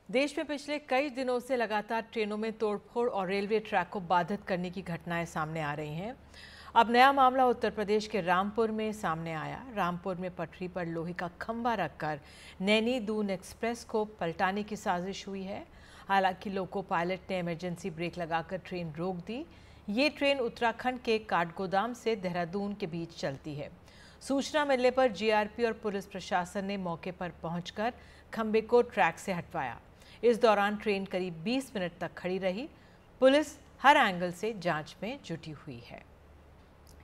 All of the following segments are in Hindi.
देश में पिछले कई दिनों से लगातार ट्रेनों में तोड़फोड़ और रेलवे ट्रैक को बाधित करने की घटनाएं सामने आ रही हैं। अब नया मामला उत्तर प्रदेश के रामपुर में सामने आया। रामपुर में पटरी पर लोहे का खंभा रखकर नैनी दून एक्सप्रेस को पलटाने की साजिश हुई है। हालांकि लोको पायलट ने इमरजेंसी ब्रेक लगाकर ट्रेन रोक दी। ये ट्रेन उत्तराखंड के काठगोदाम से देहरादून के बीच चलती है। सूचना मिलने पर जीआरपी और पुलिस प्रशासन ने मौके पर पहुंचकर खंभे को ट्रैक से हटवाया। इस दौरान ट्रेन करीब 20 मिनट तक खड़ी रही। पुलिस हर एंगल से जांच में जुटी हुई है।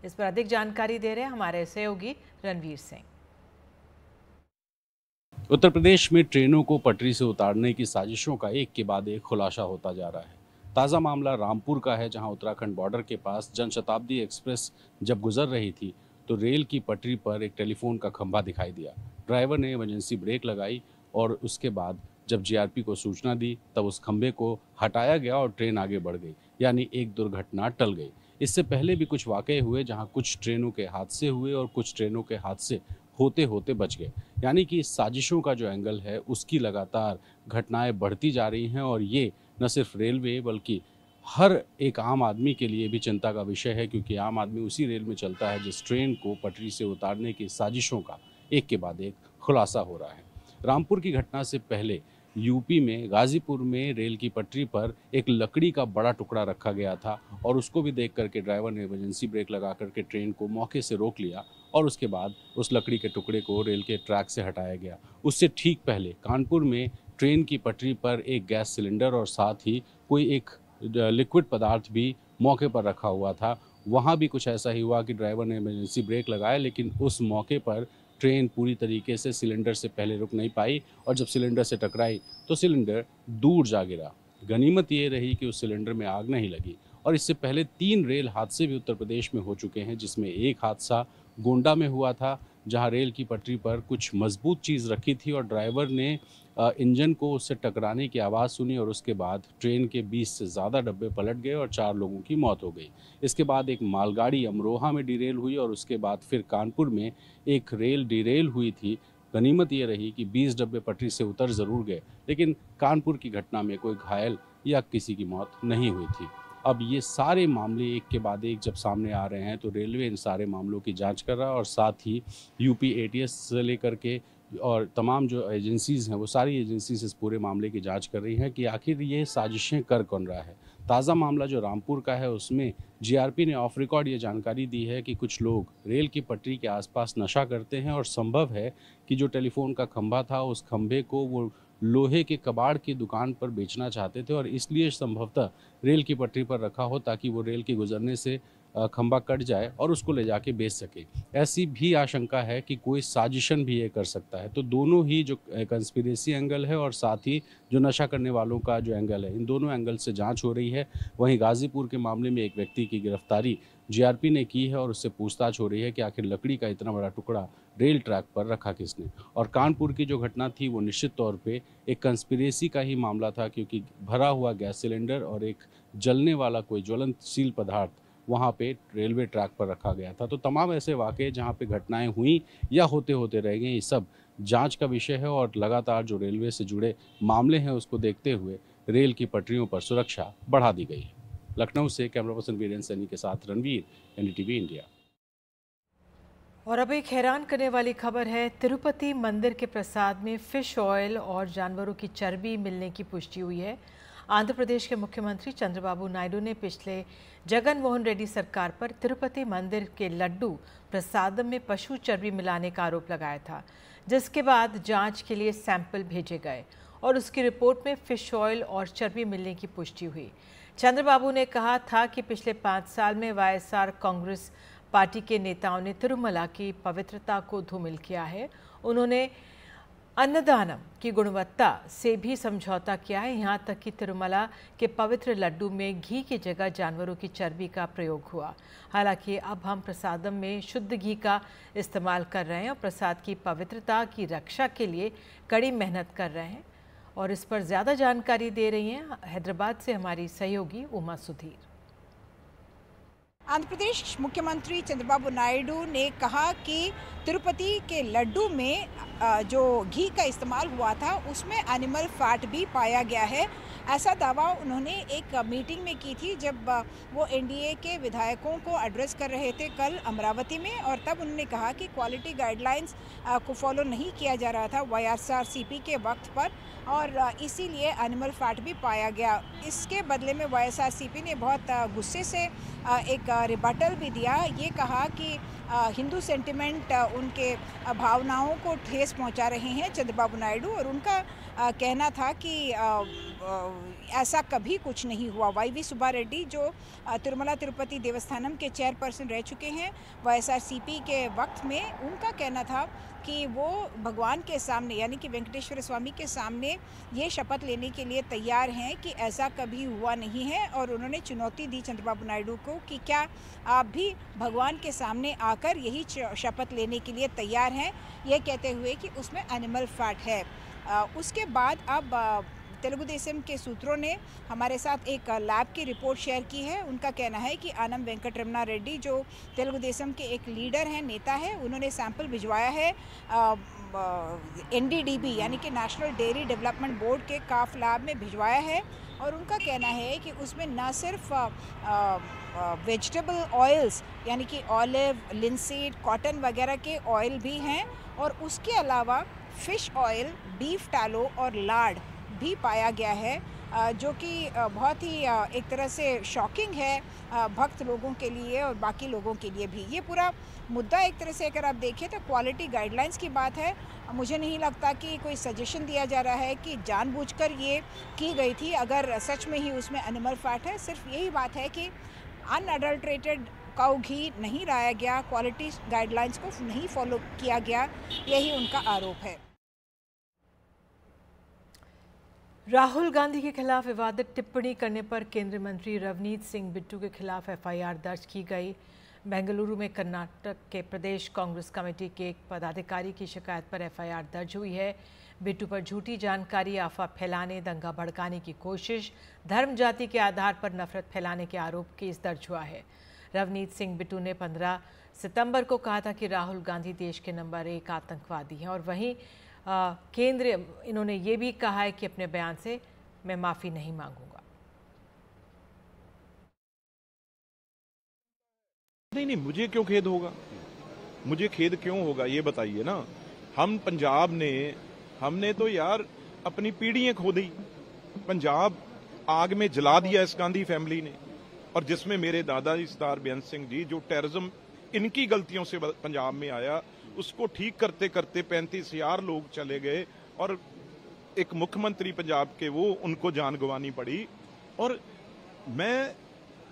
इस पर अधिक जानकारी दे रहे हैं हमारे सहयोगी रणवीर सिंह। उत्तर प्रदेश में ट्रेनों को पटरी से उतारने की साजिशों का एक के बाद एक खुलासा होता जा रहा है। ताज़ा मामला रामपुर का है, जहां उत्तराखंड बॉर्डर के पास जनशताब्दी एक्सप्रेस जब गुजर रही थी तो रेल की पटरी पर एक टेलीफोन का खंभा दिखाई दिया। ड्राइवर ने इमरजेंसी ब्रेक लगाई और उसके बाद जब जीआरपी को सूचना दी तब उस खंभे को हटाया गया और ट्रेन आगे बढ़ गई, यानी एक दुर्घटना टल गई। इससे पहले भी कुछ वाकये हुए जहां कुछ ट्रेनों के हादसे हुए और कुछ ट्रेनों के हादसे होते होते बच गए। यानी कि साजिशों का जो एंगल है उसकी लगातार घटनाएं बढ़ती जा रही हैं और ये न सिर्फ रेलवे बल्कि हर एक आम आदमी के लिए भी चिंता का विषय है, क्योंकि आम आदमी उसी रेल में चलता है जिस ट्रेन को पटरी से उतारने की साजिशों का एक के बाद एक खुलासा हो रहा है। रामपुर की घटना से पहले यूपी में गाजीपुर में रेल की पटरी पर एक लकड़ी का बड़ा टुकड़ा रखा गया था और उसको भी देख करके ड्राइवर ने इमरजेंसी ब्रेक लगा करके ट्रेन को मौके से रोक लिया और उसके बाद उस लकड़ी के टुकड़े को रेल के ट्रैक से हटाया गया। उससे ठीक पहले कानपुर में ट्रेन की पटरी पर एक गैस सिलेंडर और साथ ही कोई एक लिक्विड पदार्थ भी मौके पर रखा हुआ था। वहाँ भी कुछ ऐसा ही हुआ कि ड्राइवर ने इमरजेंसी ब्रेक लगाया, लेकिन उस मौके पर ट्रेन पूरी तरीके से सिलेंडर से पहले रुक नहीं पाई और जब सिलेंडर से टकराई तो सिलेंडर दूर जा गिरा। गनीमत ये रही कि उस सिलेंडर में आग नहीं लगी। और इससे पहले 3 रेल हादसे भी उत्तर प्रदेश में हो चुके हैं, जिसमें एक हादसा गोंडा में हुआ था, जहां रेल की पटरी पर कुछ मजबूत चीज़ रखी थी और ड्राइवर ने इंजन को उससे टकराने की आवाज़ सुनी और उसके बाद ट्रेन के 20 से ज़्यादा डब्बे पलट गए और 4 लोगों की मौत हो गई। इसके बाद एक मालगाड़ी अमरोहा में डिरेल हुई और उसके बाद फिर कानपुर में एक रेल डिरेल हुई थी। गनीमत ये रही कि 20 डब्बे पटरी से उतर ज़रूर गए, लेकिन कानपुर की घटना में कोई घायल या किसी की मौत नहीं हुई थी। अब ये सारे मामले एक के बाद एक जब सामने आ रहे हैं तो रेलवे इन सारे मामलों की जांच कर रहा है और साथ ही यूपी एटीएस से लेकर के और तमाम जो एजेंसीज़ हैं वो सारी एजेंसीज इस पूरे मामले की जांच कर रही हैं कि आखिर ये साजिशें कर कौन रहा है। ताज़ा मामला जो रामपुर का है उसमें जीआरपी ने ऑफ रिकॉर्ड ये जानकारी दी है कि कुछ लोग रेल की पटरी के आसपास नशा करते हैं और संभव है कि जो टेलीफोन का खंभा था उस खंभे को वो लोहे के कबाड़ की दुकान पर बेचना चाहते थे और इसलिए संभवतः रेल की पटरी पर रखा हो ताकि वो रेल के गुजरने से खंभा कट जाए और उसको ले जाके बेच सके। ऐसी भी आशंका है कि कोई साजिशन भी ये कर सकता है। तो दोनों ही जो कंस्पिरेसी एंगल है और साथ ही जो नशा करने वालों का जो एंगल है, इन दोनों एंगल से जांच हो रही है। वहीं गाजीपुर के मामले में एक व्यक्ति की गिरफ्तारी जीआरपी ने की है और उससे पूछताछ हो रही है कि आखिर लकड़ी का इतना बड़ा टुकड़ा रेल ट्रैक पर रखा किसने। और कानपुर की जो घटना थी वो निश्चित तौर पे एक कंस्पिरेसी का ही मामला था, क्योंकि भरा हुआ गैस सिलेंडर और एक जलने वाला कोई ज्वलनशील पदार्थ वहाँ पे रेलवे ट्रैक पर रखा गया था। तो तमाम ऐसे वाक़ये जहाँ पे घटनाएं हुई या होते होते रह गए, ये सब जांच का विषय है और लगातार जो रेलवे से जुड़े मामले हैं उसको देखते हुए रेल की पटरियों पर सुरक्षा बढ़ा दी गई है। लखनऊ से कैमरा पर्सन वीरेंद्र सैनी के साथ रणवीर, एनडीटीवी इंडिया। और अब एक हैरान करने वाली खबर है। तिरुपति मंदिर के प्रसाद में फिश ऑयल और जानवरों की चर्बी मिलने की पुष्टि हुई है। आंध्र प्रदेश के मुख्यमंत्री चंद्रबाबू नायडू ने पिछले जगन मोहन रेड्डी सरकार पर तिरुपति मंदिर के लड्डू प्रसादम में पशु चर्बी मिलाने का आरोप लगाया था, जिसके बाद जांच के लिए सैंपल भेजे गए और उसकी रिपोर्ट में फिश ऑयल और चर्बी मिलने की पुष्टि हुई। चंद्रबाबू ने कहा था कि पिछले 5 साल में वाईएसआर कांग्रेस पार्टी के नेताओं ने तिरुमला की पवित्रता को धूमिल किया है। उन्होंने अन्नदानम की गुणवत्ता से भी समझौता किया है। यहाँ तक कि तिरुमला के पवित्र लड्डू में घी की जगह जानवरों की चर्बी का प्रयोग हुआ। हालांकि अब हम प्रसादम में शुद्ध घी का इस्तेमाल कर रहे हैं और प्रसाद की पवित्रता की रक्षा के लिए कड़ी मेहनत कर रहे हैं। और इस पर ज़्यादा जानकारी दे रही हैं हैदराबाद से हमारी सहयोगी उमा सुधीर। आंध्र प्रदेश मुख्यमंत्री चंद्रबाबू नायडू ने कहा कि तिरुपति के लड्डू में जो घी का इस्तेमाल हुआ था उसमें एनिमल फैट भी पाया गया है। ऐसा दावा उन्होंने एक मीटिंग में की थी जब वो एनडीए के विधायकों को एड्रेस कर रहे थे कल अमरावती में, और तब उन्होंने कहा कि क्वालिटी गाइडलाइंस को फॉलो नहीं किया जा रहा था वाईएसआरसीपी के वक्त पर, और इसीलिए एनिमल फैट भी पाया गया। इसके बदले में वाईएसआरसीपी ने बहुत गुस्से से एक रिबटल भी दिया। ये कहा कि हिंदू सेंटिमेंट उनके भावनाओं को ठेस पहुंचा रहे हैं चंद्रबाबू नायडू, और उनका कहना था कि ऐसा कभी कुछ नहीं हुआ। वाईवी सुब्बा रेड्डी जो तिरुमला तिरुपति देवस्थानम के चेयरपर्सन रह चुके हैं वाईएसआरसीपी के वक्त में, उनका कहना था कि वो भगवान के सामने यानी कि वेंकटेश्वर स्वामी के सामने ये शपथ लेने के लिए तैयार हैं कि ऐसा कभी हुआ नहीं है, और उन्होंने चुनौती दी चंद्रबाबू नायडू को कि क्या आप भी भगवान के सामने आकर यही शपथ लेने के लिए तैयार हैं, ये कहते हुए कि उसमें एनिमल फैट है। उसके बाद अब तेलुगु देशम के सूत्रों ने हमारे साथ एक लैब की रिपोर्ट शेयर की है। उनका कहना है कि आनम वेंकटरमना रेड्डी जो तेलुगु देशम के एक लीडर हैं, नेता है, उन्होंने सैंपल भिजवाया है एनडीडीबी यानी कि नेशनल डेयरी डेवलपमेंट बोर्ड के काफ लैब में भिजवाया है, और उनका कहना है कि उसमें न सिर्फ वेजिटेबल ऑयल्स यानी कि ऑलिव, लिंसीड, कॉटन वगैरह के ऑयल भी हैं, और उसके अलावा फ़िश ऑयल, बीफ टैलो और लार्ड भी पाया गया है, जो कि बहुत ही एक तरह से शॉकिंग है भक्त लोगों के लिए और बाकी लोगों के लिए भी। ये पूरा मुद्दा एक तरह से अगर आप देखें तो क्वालिटी गाइडलाइंस की बात है। मुझे नहीं लगता कि कोई सजेशन दिया जा रहा है कि जानबूझकर ये की गई थी। अगर सच में ही उसमें एनिमल फैट है, सिर्फ यही बात है कि अनअडल्ट्रेटेड काऊ घी नहीं लाया गया, क्वालिटी गाइडलाइंस को नहीं फॉलो किया गया, यही उनका आरोप है। राहुल गांधी के खिलाफ विवादित टिप्पणी करने पर केंद्रीय मंत्री रवनीत सिंह बिट्टू के खिलाफ एफआईआर दर्ज की गई। बेंगलुरु में कर्नाटक के प्रदेश कांग्रेस कमेटी के एक पदाधिकारी की शिकायत पर एफआईआर दर्ज हुई है। बिट्टू पर झूठी जानकारी, अफवाह फैलाने, दंगा भड़काने की कोशिश, धर्म जाति के आधार पर नफरत फैलाने के आरोप केस दर्ज हुआ है। रवनीत सिंह बिट्टू ने 15 सितंबर को कहा था कि राहुल गांधी देश के नंबर 1 आतंकवादी हैं, और वहीं इन्होंने ये भी कहा है कि अपने बयान से मैं माफ़ी नहीं मांगूंगा। नहीं, मुझे क्यों खेद होगा? मुझे खेद क्यों होगा ये बताइए ना। हम पंजाब ने, हमने तो यार अपनी पीढ़ियां खो दी। पंजाब आग में जला दिया इस गांधी फैमिली ने, और जिसमें मेरे दादाजी सरदार बेअंत सिंह जी, जो टेररिज्म इनकी गलतियों से पंजाब में आया, उसको ठीक करते करते 35,000 लोग चले गए, और एक मुख्यमंत्री पंजाब के वो, उनको जान गंवानी पड़ी। और मैं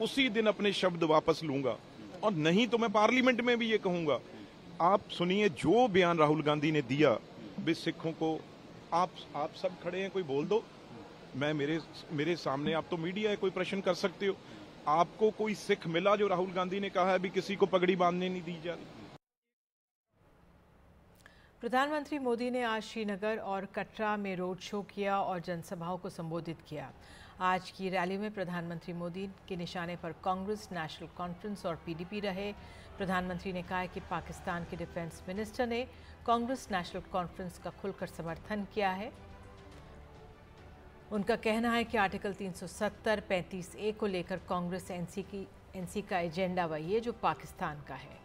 उसी दिन अपने शब्द वापस लूंगा, और नहीं तो मैं पार्लियामेंट में भी ये कहूंगा। आप सुनिए जो बयान राहुल गांधी ने दिया भी सिखों को, आप सब खड़े हैं, कोई बोल दो। मैं मेरे सामने, आप तो मीडिया है, कोई प्रश्न कर सकते हो। आपको कोई सिख मिला जो राहुल गांधी ने कहा है भी किसी को पगड़ी बांधने नहीं दी जा रही? प्रधानमंत्री मोदी ने आज श्रीनगर और कटरा में रोड शो किया और जनसभाओं को संबोधित किया। आज की रैली में प्रधानमंत्री मोदी के निशाने पर कांग्रेस, नेशनल कॉन्फ्रेंस और पीडीपी रहे। प्रधानमंत्री ने कहा कि पाकिस्तान के डिफेंस मिनिस्टर ने कांग्रेस नेशनल कॉन्फ्रेंस का खुलकर समर्थन किया है। उनका कहना है कि आर्टिकल 370, 35A को लेकर कांग्रेस एनसी का एजेंडा वही है जो पाकिस्तान का है।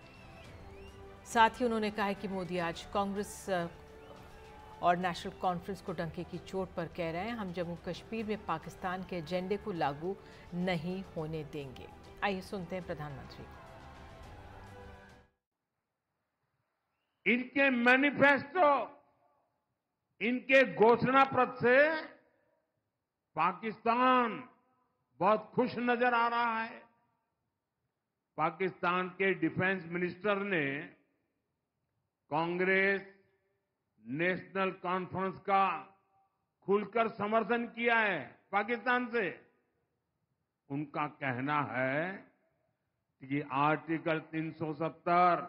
साथ ही उन्होंने कहा है कि मोदी आज कांग्रेस और नेशनल कॉन्फ्रेंस को डंके की चोट पर कह रहे हैं, हम जम्मू कश्मीर में पाकिस्तान के एजेंडे को लागू नहीं होने देंगे। आइए सुनते हैं प्रधानमंत्री। इनके मैनिफेस्टो, इनके घोषणा पत्र से पाकिस्तान बहुत खुश नजर आ रहा है। पाकिस्तान के डिफेंस मिनिस्टर ने कांग्रेस, नेशनल कॉन्फ्रेंस का खुलकर समर्थन किया है पाकिस्तान से। उनका कहना है कि आर्टिकल 370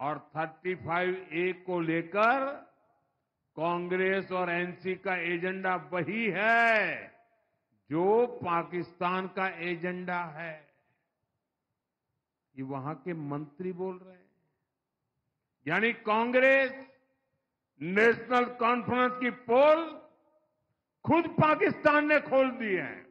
और 35A को लेकर कांग्रेस और एनसी का एजेंडा वही है जो पाकिस्तान का एजेंडा है। ये वहां के मंत्री बोल रहे हैं। यानी कांग्रेस नेशनल कॉन्फ्रेंस की पोल खुद पाकिस्तान ने खोल दी है।